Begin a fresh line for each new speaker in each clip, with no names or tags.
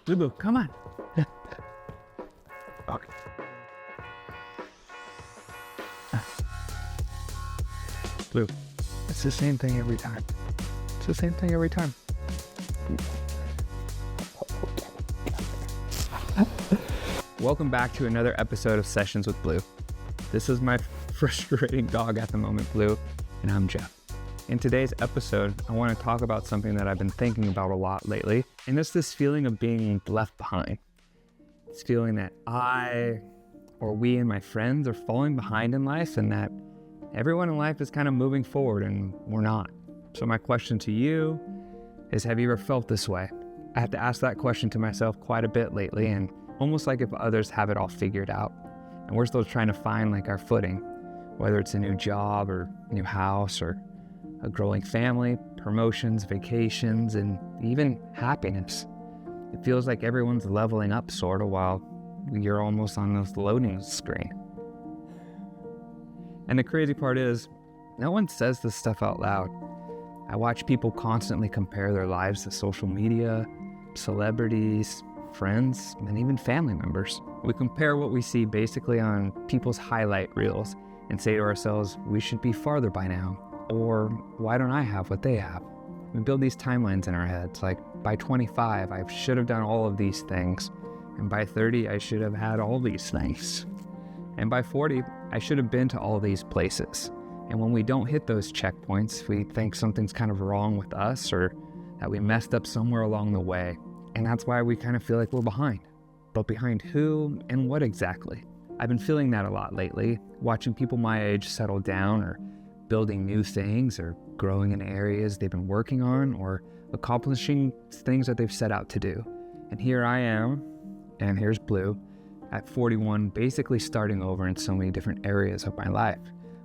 Blue, come on. Okay. Blue, it's the same thing every time. It's the same thing every time. Welcome back to another episode of Sessions with Blue. This is my frustrating dog at the moment, Blue, and I'm Geoff. In today's episode, I want to talk about something that I've been thinking about a lot lately, and it's this feeling of being left behind. It's feeling that we and my friends are falling behind in life, and that everyone in life is kind of moving forward and we're not. So my question to you is, have you ever felt this way? I have to ask that question to myself quite a bit lately, and almost like if others have it all figured out and we're still trying to find like our footing, whether it's a new job or new house or a growing family, promotions, vacations, and even happiness. It feels like everyone's leveling up sort of while you're almost on this loading screen. And the crazy part is, no one says this stuff out loud. I watch people constantly compare their lives to social media, celebrities, friends, and even family members. We compare what we see basically on people's highlight reels and say to ourselves, we should be farther by now, or why don't I have what they have? We build these timelines in our heads, like by 25, I should have done all of these things, and by 30, I should have had all these things, and by 40, I should have been to all these places. And when we don't hit those checkpoints, we think something's kind of wrong with us or that we messed up somewhere along the way. And that's why we kind of feel like we're behind. But behind who and what exactly? I've been feeling that a lot lately, watching people my age settle down or building new things or growing in areas they've been working on or accomplishing things that they've set out to do. And here I am, and here's Blue, at 41, basically starting over in so many different areas of my life,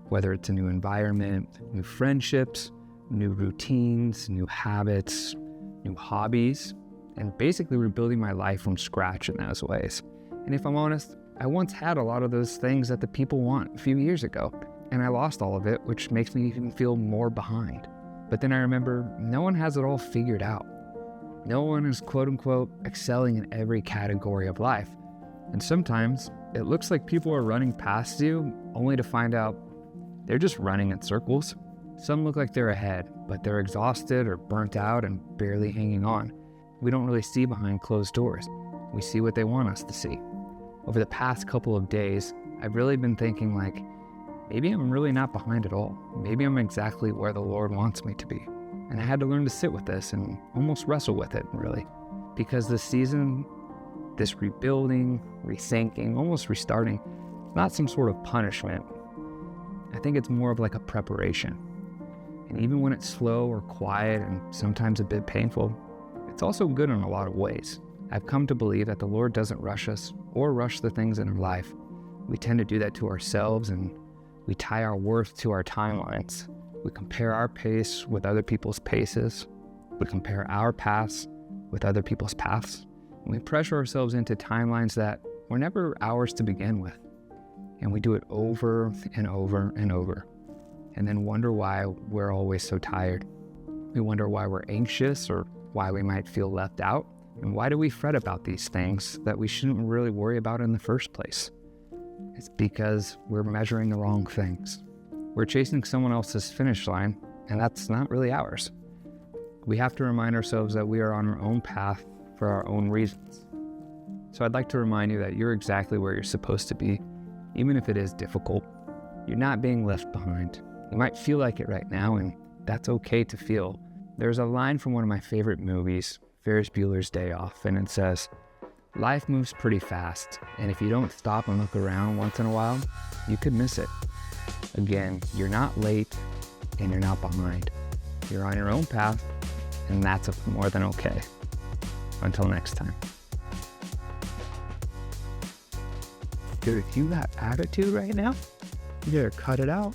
whether it's a new environment, new friendships, new routines, new habits, new hobbies, and basically rebuilding my life from scratch in those ways. And if I'm honest, I once had a lot of those things that the people want a few years ago, and I lost all of it, which makes me even feel more behind. But then I remember no one has it all figured out. No one is quote unquote excelling in every category of life. And sometimes it looks like people are running past you only to find out they're just running in circles. Some look like they're ahead, but they're exhausted or burnt out and barely hanging on. We don't really see behind closed doors. We see what they want us to see. Over the past couple of days, I've really been thinking like, maybe I'm really not behind at all. Maybe I'm exactly where the Lord wants me to be. And I had to learn to sit with this and almost wrestle with it, really. Because this season, this rebuilding, rethinking, almost restarting, not some sort of punishment. I think it's more of like a preparation. And even when it's slow or quiet and sometimes a bit painful, it's also good in a lot of ways. I've come to believe that the Lord doesn't rush us or rush the things in our life. We tend to do that to ourselves, and we tie our worth to our timelines. We compare our pace with other people's paces. We compare our paths with other people's paths. And we pressure ourselves into timelines that were never ours to begin with. And we do it over and over and over. And then wonder why we're always so tired. We wonder why we're anxious or why we might feel left out. And why do we fret about these things that we shouldn't really worry about in the first place? It's because we're measuring the wrong things. We're chasing someone else's finish line, and that's not really ours. We have to remind ourselves that we are on our own path for our own reasons. So I'd like to remind you that you're exactly where you're supposed to be, even if it is difficult. You're not being left behind. You might feel like it right now, and that's okay to feel. There's a line from one of my favorite movies, Ferris Bueller's Day Off, and it says, life moves pretty fast, and if you don't stop and look around once in a while, you could miss it. Again, you're not late, and you're not behind. You're on your own path, and that's more than okay. Until next time. Dude, if you got attitude right now, you better cut it out.